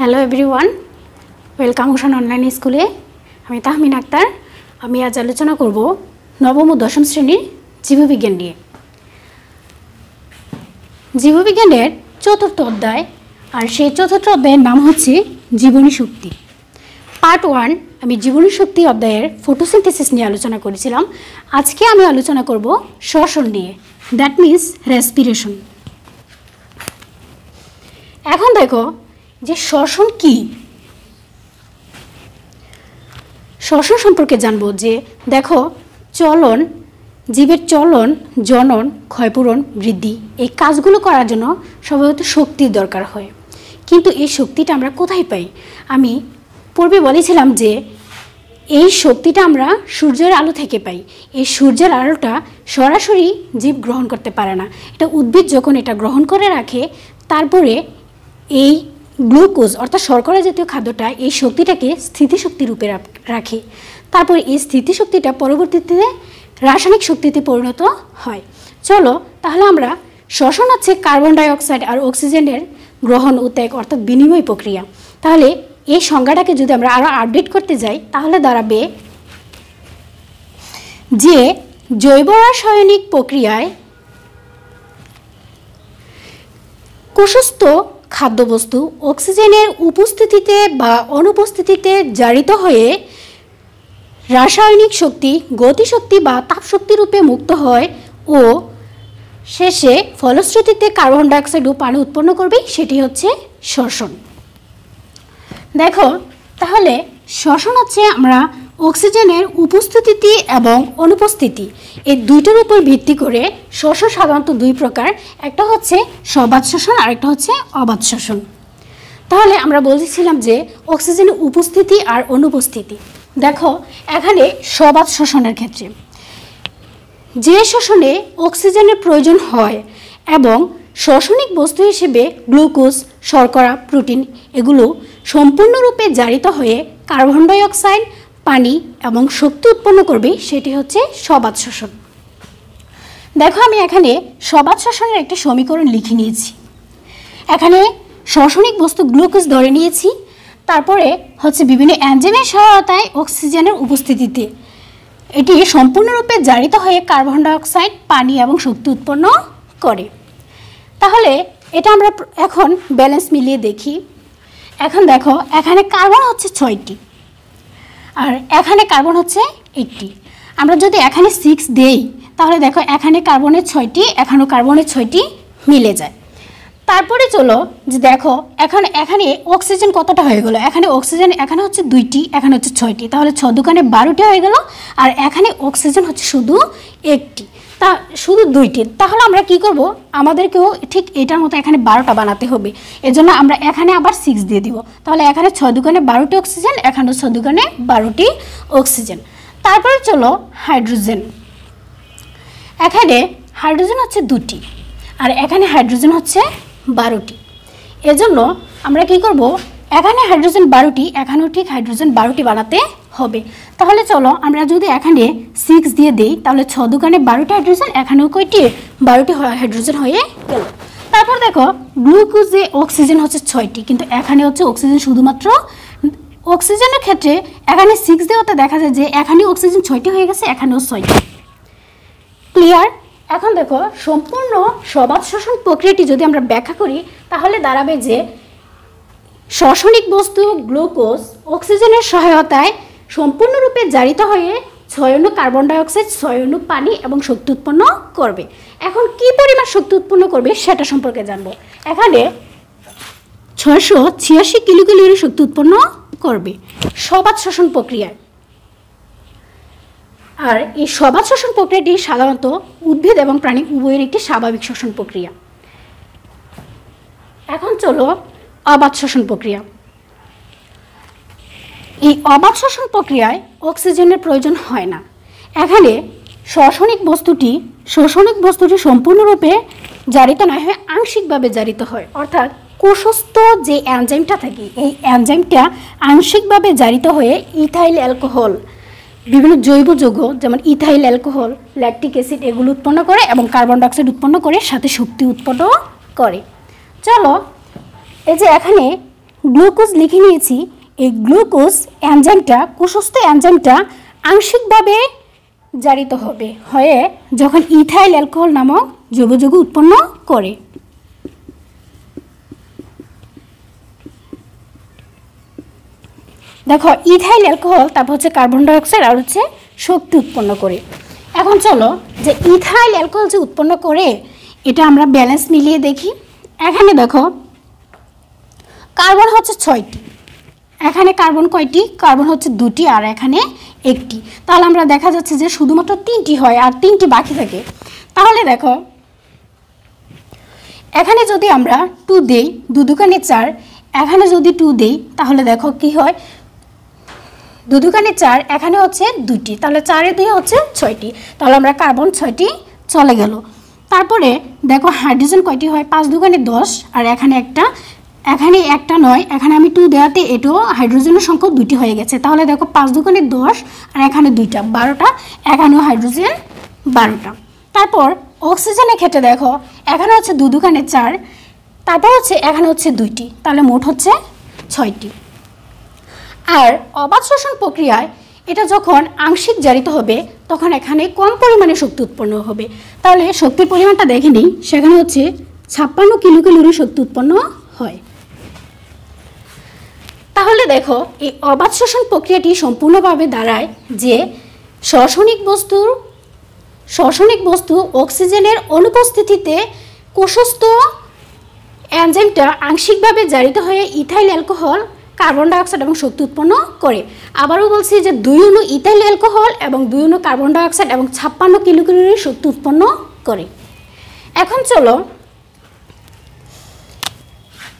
Hello everyone, welcome ocean online স্কুলে। আমি তাহমিন আক্তার। আমি আজ আলোচনা করব নবম ও দশম শ্রেণীর জীববিজ্ঞান নিয়ে। জীববিজ্ঞানের চতুর্থ অধ্যায়, আর সেই চতুর্থ অধ্যায়ের নাম হচ্ছে জীবনী শক্তি। পার্ট 1 আমি জীবনী শক্তি অধ্যায়ের ফটোসিনথেসিস নিয়ে আলোচনা করেছিলাম। আজকে আমি আলোচনা করব শ্বসন নিয়ে, দ্যাট মিন্স রেসপিরেশন। এখন দেখো যে শ্বসন কি। শ্বসন সম্পর্কে জানবো যে দেখো চলন, জীবের চলন, জনন, ক্ষয়পূরণ, বৃদ্ধি এই কাজগুলো করার জন্য সম্ভবত শক্তির দরকার হয়, কিন্তু এই শক্তিটা আমরা কোথায় পাই? আমি পূর্বে বলেছিলাম যে এই শক্তিটা আমরা সূর্যের আলো থেকে পাই। এই সূর্যের আলোটা সরাসরি জীব গ্রহণ করতে পারে না। এটা উদ্ভিদ যখন এটা গ্রহণ করে রাখে, তারপরে এই গ্লুকোজ অর্থাৎ শর্করা জাতীয় খাদ্যটা এই শক্তিটাকে স্থিতিশক্তি রূপে রাখে। তারপর এই স্থিতিশক্তিটা পরবর্তীতে রাসায়নিক শক্তিতে পরিণত হয়। চলো তাহলে আমরা শ্বসন হচ্ছে কার্বন ডাইঅক্সাইড আর অক্সিজেনের গ্রহণ ও ত্যাগ অর্থাৎ বিনিময় প্রক্রিয়া। তাহলে এই সংজ্ঞাটাকে যদি আমরা আরও আপডেট করতে যাই তাহলে দাঁড়াবে যে জৈব রাসায়নিক প্রক্রিয়ায় কোষস্থ খাদ্যবস্তু অক্সিজেনের উপস্থিতিতে বা অনুপস্থিতিতে জারিত হয়ে রাসায়নিক শক্তি, গতিশক্তি বা তাপশক্তি রূপে মুক্ত হয় ও শেষে ফলশ্রুতিতে কার্বন ডাইঅক্সাইড ও পানি উৎপন্ন করবে, সেটি হচ্ছে শ্বসন। দেখো তাহলে শ্বসন হচ্ছে আমরা অক্সিজেনের উপস্থিতি এবং অনুপস্থিতি এই দুইটার উপর ভিত্তি করে শ্বসন সাধারণত দুই প্রকার, একটা হচ্ছে সবাত শ্বসন আর একটা হচ্ছে অবাত শ্বসন। তাহলে আমরা বলছিলাম যে অক্সিজেনের উপস্থিতি আর অনুপস্থিতি। দেখো এখানে সবাত শ্বসনের ক্ষেত্রে যে শ্বসনে অক্সিজেনের প্রয়োজন হয় এবং শ্বসনিক বস্তু হিসেবে গ্লুকোজ, শর্করা, প্রোটিন এগুলো সম্পূর্ণরূপে জারিত হয়ে কার্বন ডাইঅক্সাইড, পানি এবং শক্তি উৎপন্ন করবে, সেটি হচ্ছে সবাত শ্বসন। দেখো আমি এখানে সবাত শ্বসনের একটি সমীকরণ লিখে নিয়েছি। এখানে শ্বসনিক বস্তু গ্লুকোজ ধরে নিয়েছি, তারপরে হচ্ছে বিভিন্ন এনজাইমের সহায়তায় অক্সিজেনের উপস্থিতিতে এটি সম্পূর্ণরূপে জারিত হয়ে কার্বন ডাইঅক্সাইড, পানি এবং শক্তি উৎপন্ন করে। তাহলে এটা আমরা এখন ব্যালেন্স মিলিয়ে দেখি। এখন দেখো এখানে কার্বন হচ্ছে 6টি আর এখানে কার্বন হচ্ছে 8টি। আমরা যদি এখানে 6 দেই তাহলে দেখো এখানে কার্বনের 6টি, এখানেও কার্বনের 6টি মিলে যায়। তারপরে চলো যে দেখো এখানে অক্সিজেন কতটা হয়ে গেল। এখানে অক্সিজেন এখানে হচ্ছে 2টি, এখানে হচ্ছে 6টি, তাহলে 6 দুগুণে 12টি হয়ে গেল। আর এখানে অক্সিজেন হচ্ছে শুধু 1টি, তা শুধু 2টি। তাহলে আমরা কি করব, আমাদেরকেও ঠিক এটার মতো এখানে 12টা বানাতে হবে। এজন্য আমরা এখানে আবার 6 দিয়ে দিব। তাহলে এখানে 6 দুগুণে 12টি অক্সিজেন, এখানেও 6 দুগুণে 12টি অক্সিজেন। তারপরে চলো হাইড্রোজেন। এখানে হাইড্রোজেন হচ্ছে 2টি আর এখানে হাইড্রোজেন হচ্ছে 12টি। এজন্য আমরা কি করব, এখানে হাইড্রোজেন 12টি, এখানেও ঠিক হাইড্রোজেন 12টি বানাতে হবে। তাহলে চলো আমরা যদি এখানে 6 দিয়ে দেই তাহলে 6 দুগুণে 12টি হাইড্রোজেন, এখানেও কয়টি 12টি হাইড্রোজেন হয়ে গেল। তারপর দেখো গ্লুকোজে অক্সিজেন হচ্ছে 6টি, কিন্তু এখানে হচ্ছে অক্সিজেন শুধুমাত্র অক্সিজেনের ক্ষেত্রে এখানে 6 দেওয়াতে দেখা যায় যে এখানে অক্সিজেন 6টি হয়ে গেছে, এখানেও 6টি। ক্লিয়ার? এখন দেখো সম্পূর্ণ সবাত শ্বসন প্রক্রিয়াটি যদি আমরা ব্যাখ্যা করি তাহলে দাঁড়াবে যে শ্বসনিক বস্তু গ্লুকোজ অক্সিজেনের সহায়তায় সম্পূর্ণরূপে জারিত হয়ে 6 অণু কার্বন ডাইঅক্সাইড, 6 অণু পানি এবং শক্তি উৎপন্ন করবে। এখন কি পরিমাণ শক্তি উৎপন্ন করবে সেটা সম্পর্কে জানবো। এখানে 686 কিলোক্যালোরি শক্তি উৎপন্ন করবে সবাত শ্বসন প্রক্রিয়ায়। আর এই সবাত শ্বসন প্রক্রিয়াটি সাধারণত উদ্ভিদ এবং প্রাণী উভয়ের একটি স্বাভাবিক শ্বসন প্রক্রিয়া। এখন চলো অবাত শ্বসন প্রক্রিয়া। এই অবাত শ্বসন প্রক্রিয়ায় অক্সিজেনের প্রয়োজন হয় না। এখানে শ্বসনিক বস্তুটি সম্পূর্ণরূপে জারিত না হয়ে আংশিকভাবে জারিত হয়, অর্থাৎ কোষস্থ যে এনজাইমটা থাকে এই এনজাইমটা আংশিকভাবে জারিত হয়ে ইথাইল অ্যালকোহল, বিভিন্ন জৈব যৌগ যেমন ইথাইল অ্যালকোহল, ল্যাকটিক অ্যাসিড এগুলো উৎপন্ন করে এবং কার্বন ডাইঅক্সাইড উৎপন্ন করে সাথে শক্তি উৎপন্ন করে। চলো এই যে এখানে গ্লুকোজ লিখে নিয়েছি, এই গ্লুকোজ এনজাইমটা, কোষস্থ এনজাইমটা আংশিকভাবে জারিত হয়ে যখন ইথাইল অ্যালকোহল নামক যৌগ উৎপন্ন করে। দেখো ইথাইল অ্যালকোহল, তারপর হচ্ছে কার্বন ডাইঅক্সাইড আর হচ্ছে শক্তি উৎপন্ন করে। এখন চলো যে ইথাইল অ্যালকোহল যে উৎপন্ন করে এটা আমরা ব্যালেন্স মিলিয়ে দেখি। এখানে দেখো কার্বন হচ্ছে 6টি, এখানে কার্বন কয়টি? কার্বন হচ্ছে 2টি আর এখানে 1টি। তাহলে আমরা দেখা যাচ্ছে যে শুধুমাত্র 3টি হয় আর 3টি বাকি থাকে। তাহলে দেখো এখানে যদি আমরা 2 দেই, 2 দুগুণে 4, এখানে যদি 2 দেই তাহলে দেখো কি হয়, 2 দুগুণে 4, এখানে হচ্ছে 2টি, তাহলে 4 এ 2 হচ্ছে 6টি। তাহলে আমরা কার্বন 6টি চলে গেল। তারপরে দেখো হাইড্রোজেন কয়টি হয়? 5 দুগুণে 10 আর এখানে একটা, এখানে একটা নয়, এখানে আমি 2 দেওয়াতে এটাও হাইড্রোজেনের সংখ্যা 2টি হয়ে গেছে। তাহলে দেখো 5 দুগুণে 10 আর এখানে 2টা, 12টা, এখানেও হাইড্রোজেন 12টা। তারপর অক্সিজেনের ক্ষেত্রে দেখো এখানে হচ্ছে 2 দুগুণে 4, তারপর হচ্ছে এখানে হচ্ছে 2টি, তাহলে মোট হচ্ছে 6টি। আর অবাধ শ্বসন প্রক্রিয়ায় এটা যখন আংশিক জারিত হবে তখন এখানে কম পরিমাণে শক্তি উৎপন্ন হবে। তাহলে শক্তির পরিমাণটা দেখে নিই, সেখানে হচ্ছে 56 কিলোক্যালোরি শক্তি উৎপন্ন হয়। তাহলে দেখো এই অবাধ শ্বসন প্রক্রিয়াটি সম্পূর্ণভাবে দাঁড়ায় যে শ্বসনিক বস্তু অক্সিজেনের অনুপস্থিতিতে কোষস্থ এনজাইমটা আংশিকভাবে জারিত হয়ে ইথাইল অ্যালকোহল, কার্বন ডাইঅক্সাইড এবং শক্তি উৎপন্ন করে। আবারও বলছি যে 2 অণু ইথাইল অ্যালকোহল এবং 2 অণু কার্বন ডাইঅক্সাইড এবং 56 কিলোক্যালোরি শক্তি উৎপন্ন করে। এখন চলো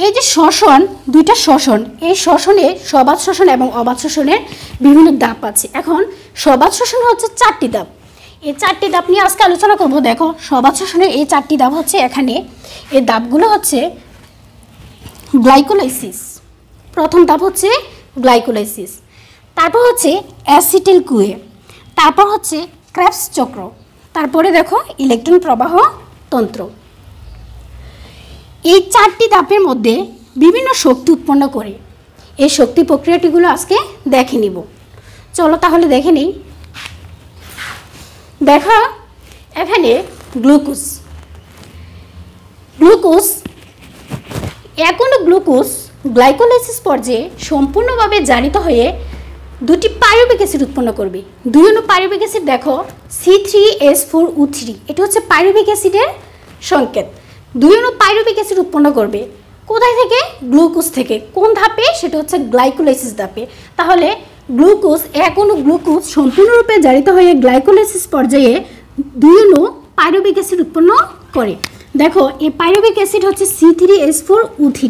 এই যে শ্বসন, 2টা শ্বসন, এই শ্বসনে সবাধ শ্বসন এবং অবাধ শ্বসনের বিভিন্ন ধাপ আছে। এখন সবাধ শ্বসন হচ্ছে 4টি ধাপ। এই 4টি ধাপ নিয়ে আজকে আলোচনা করব। দেখো সবাধ শ্বসনের এই 4টি ধাপ হচ্ছে, এখানে এই ধাপগুলো হচ্ছে গ্লাইকোলাইসিস, প্রথম ধাপ হচ্ছে গ্লাইকোলাইসিস, তারপর হচ্ছে অ্যাসিটাইল কুয়ে, তারপর হচ্ছে ক্রেবস চক্র, তারপরে দেখো ইলেকট্রন প্রবাহ তন্ত্র। এই 4টি ধাপের মধ্যে বিভিন্ন শক্তি উৎপন্ন করে। এই শক্তি প্রক্রিয়াটিগুলো আজকে দেখে নিব। চলো তাহলে দেখে নিই। দেখো এখানে গ্লুকোজ, এখনো গ্লুকোজ গ্লাইকোলাইসিস পর্যায়ে সম্পূর্ণভাবে জারিত হয়ে 2টি পাইরুভিক অ্যাসিড উৎপন্ন করবে। 2 অণু পাইরুভিক অ্যাসিড দেখো C3H4O3, এটা হচ্ছে পাইরুভিক অ্যাসিডের সংকেত। 2 অণু পাইরুভিক অ্যাসিড উৎপন্ন করবে কোথায় থেকে? গ্লুকোজ থেকে। কোন ধাপে? সেটা হচ্ছে গ্লাইকোলাইসিস ধাপে। তাহলে গ্লুকোজ, এক অণু গ্লুকোজ সম্পূর্ণরূপে জারিত হয়ে গ্লাইকোলাইসিস পর্যায়ে 2 অণু পাইরুভিক অ্যাসিড উৎপন্ন করে। দেখো এই পাইরুভিক অ্যাসিড হচ্ছে C3H4O3,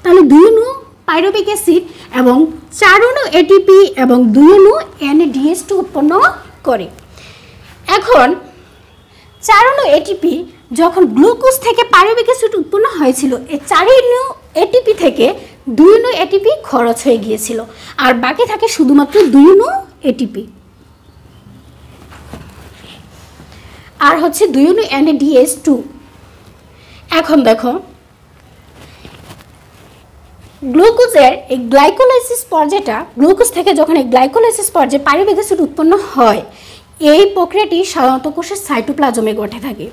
তাহলে 2 অণু পাইরুভিক অ্যাসিড এবং 4 অণু এটিপি এবং 2 অণু NADH2 উৎপন্ন করে। এখন 4 অণু এটিপি যখন গ্লুকোজ থেকে পাইরুভিক অ্যাসিড উৎপন্ন হয়েছিল, এই 4 অণু এটিপি থেকে 2 অণু এটিপি খরচ হয়ে গিয়েছিল আর বাকি থাকে শুধুমাত্র 2 অণু এটিপি আর হচ্ছে 2 অণু NADH2। এখন দেখো গ্লুকোজের এই গ্লাইকোলাইসিস পর্যায়টা, গ্লুকোজ থেকে যখন এই গ্লাইকোলাইসিস পর্যায়ে পাইরুভিক অ্যাসিড উৎপন্ন হয়, এই প্রক্রিয়াটি সাধারণত কোষের সাইটোপ্লাজমে ঘটে থাকে।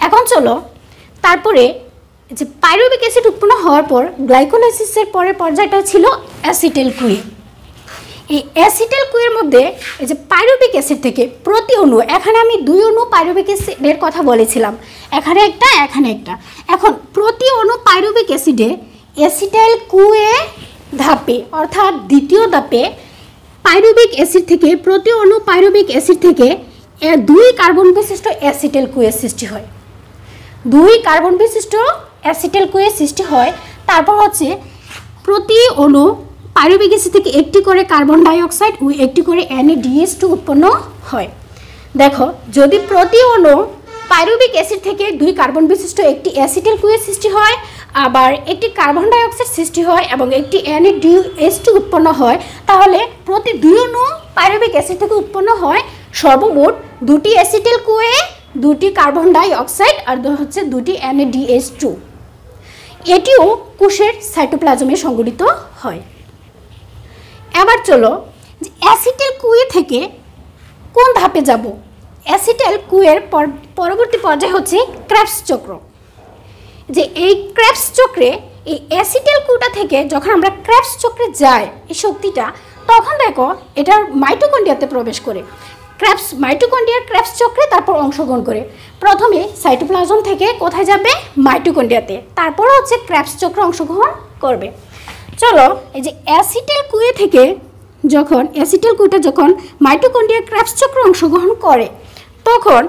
এখন চলো তারপরে যে পাইরুভিক অ্যাসিড উৎপন্ন হওয়ার পর গ্লাইকোলাইসিসের পরের পর্যায়টা ছিল অ্যাসিটাইল কুয়ে। এই অ্যাসিটাইল কুয়ের মধ্যে এই যে পাইরুভিক অ্যাসিড থেকে প্রতি অণু, এখানে আমি 2 অণু পাইরুভিক অ্যাসিডের কথা বলেছিলাম, এখানে একটা এখানে একটা। এখন প্রতি অণু পাইরুভিক অ্যাসিডে অ্যাসিটাইল কুয়ে ধাপে অর্থাৎ দ্বিতীয় ধাপে পাইরুভিক অ্যাসিড থেকে, প্রতি অণু পাইরুভিক অ্যাসিড থেকে 2 কার্বন বিশিষ্ট অ্যাসিটাইল কুয়ে সৃষ্টি হয়। 2 কার্বন বিশিষ্ট অ্যাসিটাইল কুয়ে সৃষ্টি হয়। তারপর হচ্ছে প্রতি অণু পাইরুভিক অ্যাসিড থেকে একটি করে কার্বন ডাইঅক্সাইড ও একটি করে NADH2 উৎপন্ন হয়। দেখো যদি প্রতি অণু পাইরুভিক অ্যাসিড থেকে 2 কার্বন বিশিষ্ট একটি অ্যাসিটাইল কুয়ে সৃষ্টি হয়, আবার একটি কার্বন ডাইঅক্সাইড সৃষ্টি হয় এবং একটি NADH2 উৎপন্ন হয়, তাহলে প্রতি 2 অণু পাইরুভিক অ্যাসিড থেকে উৎপন্ন হয় সর্বমোট 2টি অ্যাসিটাইল কুয়ে, 2টি কার্বন ডাইঅক্সাইড আর হচ্ছে 2টি NADH2। এটিও কোষের সাইটোপ্লাজমে সংগঠিত হয়। এবার চলো যে অ্যাসিটাইল কুয়ে থেকে কোন ধাপে যাব। অ্যাসিটাইল কুয়ের পরবর্তী পর্যায় হচ্ছে ক্রেবস চক্র। যে এই ক্রেবস চক্রে এই অ্যাসিটাইল কুটা থেকে যখন আমরা ক্রেবস চক্রে যাই এই শক্তিটা, তখন দেখো এটা মাইটোকন্ড্রিয়াতে প্রবেশ করে। মাইটোকন্ড্রিয়ার ক্রেবস চক্রে তারপর অংশগ্রহণ করে। প্রথমে সাইটোপ্লাজম থেকে কোথায় যাবে? মাইটোকন্ড্রিয়াতে, তারপর হচ্ছে ক্রেবস চক্রে অংশগ্রহণ করবে। চলো এই যে অ্যাসিটাইল কুয়ে থেকে যখন অ্যাসিটাইল কুটা যখন মাইটোকন্ড্রিয়ার ক্রেবস চক্রে অংশগ্রহণ করে, তখন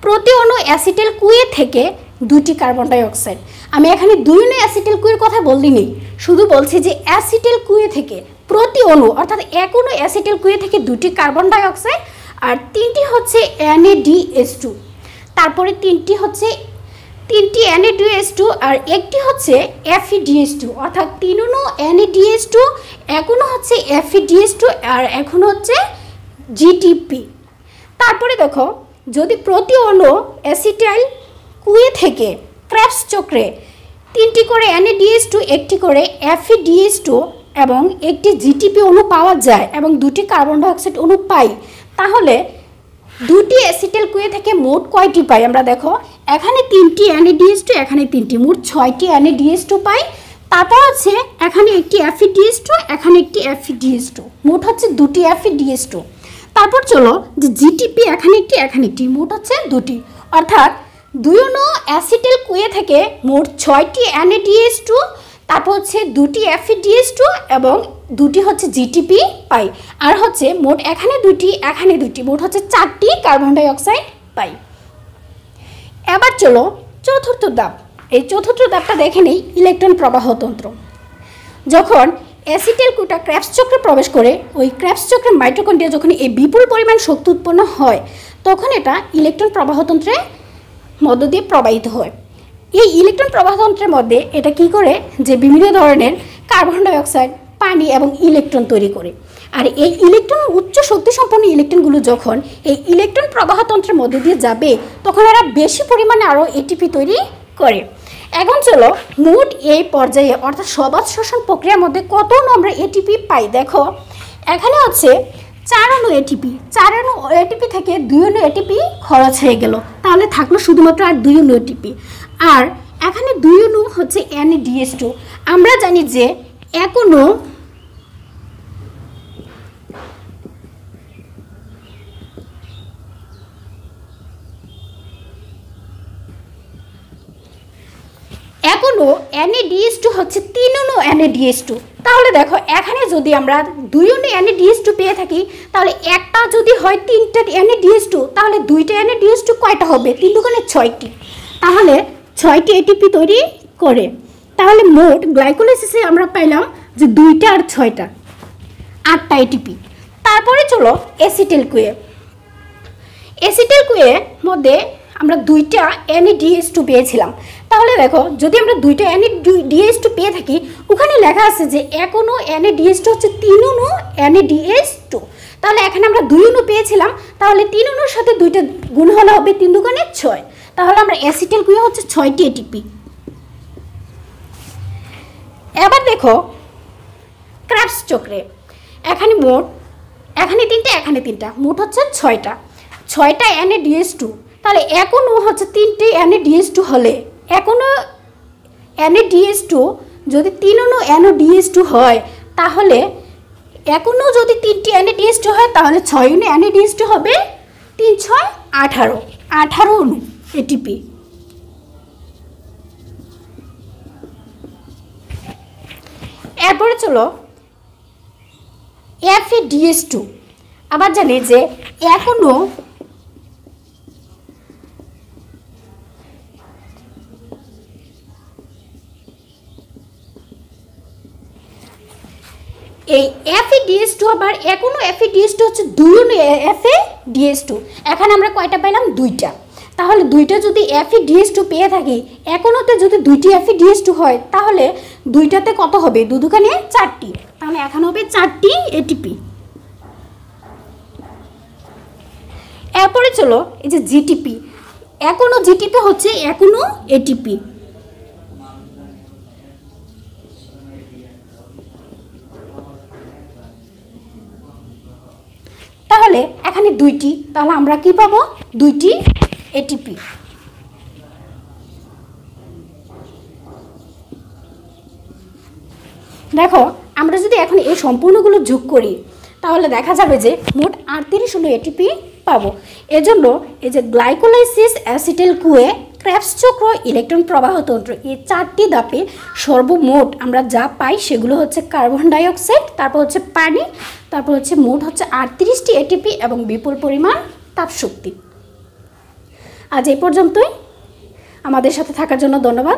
প্রতি অণু অ্যাসিটাইল কুয়ে থেকে 2টি কার্বন ডাই অক্সাইড, আমি এখানে 2 অণু অ্যাসিটাইল কুয়ের কথা বলিনি, শুধু বলছি যে অ্যাসিটাইল কুয়ে থেকে প্রতি অণু অর্থাৎ এক অণু অ্যাসিটাইল কুয়ে থেকে 2টি কার্বন ডাই অক্সাইড আর 3টি হচ্ছে NADH2, তারপরে 3টি NADH2 আর একটি হচ্ছে FeDH2, অর্থাৎ 3 অণু NADH2, এক অণু হচ্ছে FeDH2 আর এখন হচ্ছে GTP। তারপরে দেখো যদি প্রতি অণু অ্যাসিটাইল কুয়ে থেকে ক্রেবস চক্রে 3টি করে NADH2, একটি করে FeDH2 এবং একটি GTP অণু পাওয়া যায় এবং 2টি কার্বন ডাইঅক্সাইড অণু পাই, তাহলে 2টি অ্যাসিটাইল কুয়ে থেকে মোট কয়টি পাই আমরা দেখো, এখানে 3টি NADH2, এখানে 3টি, মোট 6টি NADH2 পাই। তারপর হচ্ছে এখানে একটি FeDH2, এখানে একটি FeDH2, মোট হচ্ছে 2টি FeDH2। তারপর চলো যে GTP এখানে একটি, মোট হচ্ছে 2টি, অর্থাৎ 2 অণু অ্যাসিটাইল কুয়ে থেকে মোট 6টি NADH2, তারপর হচ্ছে 2টি FeDH2 এবং 2টি হচ্ছে GTP পাই, আর হচ্ছে মোট এখানে 2টি, মোট হচ্ছে 4টি কার্বন ডাই অক্সাইড পাই। এবার চলো চতুর্থ ধাপ। এই চতুর্থ ধাপটা দেখে নেই, ইলেকট্রন প্রবাহতন্ত্র। যখন অ্যাসিটাইল কুটা ক্রেবস চক্রে প্রবেশ করে, ওই ক্রেবস চক্রের মাইটোকন্ড্রিয়া যখন এই বিপুল পরিমাণ শক্তি উৎপন্ন হয়, তখন এটা ইলেকট্রন প্রবাহতন্ত্রের মধ্য দিয়ে প্রবাহিত হয়। এই ইলেকট্রন প্রবাহতন্ত্রের মধ্যে এটা কি করে, যে বিভিন্ন ধরনের কার্বন ডাই অক্সাইড, পানি এবং ইলেকট্রন তৈরি করে। আর এই ইলেকট্রন উচ্চ শক্তি সম্পন্ন ইলেকট্রনগুলো যখন এই ইলেকট্রন প্রবাহতন্ত্রের মধ্যে দিয়ে যাবে, তখন এরা বেশি পরিমাণে আরও এটিপি তৈরি করে। এখন চলো মোট এই পর্যায়ে অর্থাৎ সবাত শ্বসন প্রক্রিয়ার মধ্যে কত অণু আমরা এটিপি পাই। দেখো এখানে হচ্ছে 4 অণু এটিপি, 4 অণু এটিপি থেকে 2 অণু এটিপি খরচ হয়ে গেল, তাহলে থাকলো শুধুমাত্র আর 2 অণু এটিপি। আর এখানে 2 অণু হচ্ছে NADH2, আমরা জানি যে এক অণু NADH2 হচ্ছে 3 অণু NADH2, তাহলে দেখো এখানে যদি আমরা 2 অণু NADH2 পেয়ে থাকি, তাহলে একটা যদি হয় 3টা NADH2, তাহলে 2টা NADH2 কয়টা হবে? 3 দুগুণে 6টি, তাহলে 6টি এটিপি তৈরি করে। তাহলে মোট গ্লাইকোলাইসিসে আমরা পাইলাম যে 2টা আর 6টা, 8টা এটিপি। তারপরে চলো অ্যাসিটাইল কুয়ে। অ্যাসিটাইল কুয়ের মধ্যে আমরা 2টা NADH2 পেয়েছিলাম, তাহলে দেখো যদি আমরা 2টা NADH2 পেয়ে থাকি, ওখানে লেখা আছে যে এক অণু NADH2 হচ্ছে 3 অণু NADH2, তাহলে এখানে আমরা 2 অণু পেয়েছিলাম, তাহলে 3 অণুর সাথে 2টা গুণ হলে হবে 3 দুগুণে 6, তাহলে আমরা অ্যাসিটাইল কুয়ে হচ্ছে 6টি এটিপি। এবার দেখো ক্রেবস চক্রে এখানে 3টা, এখানে 3টা, মোট হচ্ছে 6টা NADH2, তাহলে এক অণু হচ্ছে 3টি NADH2 হলে এক অণু NADH2 যদি 3 অণু NADH2 হয়, তাহলে এক অণু যদি 3টি NADH2 হয়, তাহলে 6 অণু NADH2 হবে 3 6 18 অণু এটিপি। এরপরে চলো FeDH2, আবার জানি যে এক অণু এই FeDH2 আবার এক অণু FeDH2 হচ্ছে 2 অণু FeDH2, এখানে আমরা কয়টা পাইলাম? 2টা, তাহলে 2টা যদি FeDH2 পেয়ে থাকি, এক অণুতে যদি 2টি FeDH2 হয়, তাহলে 2টাতে কত হবে? 2 দুগুণে 4টি, তাহলে এখানে হবে 4টি এটিপি। এরপরে চলো এই যে GTP, এক অণু GTP হচ্ছে এক অণু এটিপি, তাহলে এখানে দুইটি, তাহলে আমরা কি পাবো? দুইটি এটিপি। দেখো আমরা যদি এখন এই সম্পূর্ণগুলো যোগ করি তাহলে দেখা যাবে যে মোট 38 হলো এটিপি পাবো। এজন্য এই যে গ্লাইকোলাইসিস, অ্যাসিটাইল কুয়ে, ক্রেবস চক্র, ইলেকট্রন প্রবাহ তন্ত্র, এই 4টি ধাপে সর্বমোট আমরা যা পাই সেগুলো হচ্ছে কার্বন ডাই অক্সাইড, তারপর হচ্ছে পানি, তারপর হচ্ছে মোট হচ্ছে 38টি এটিপি এবং বিপুল পরিমাণ তাপশক্তি। আজ এই পর্যন্তই। আমাদের সাথে থাকার জন্য ধন্যবাদ।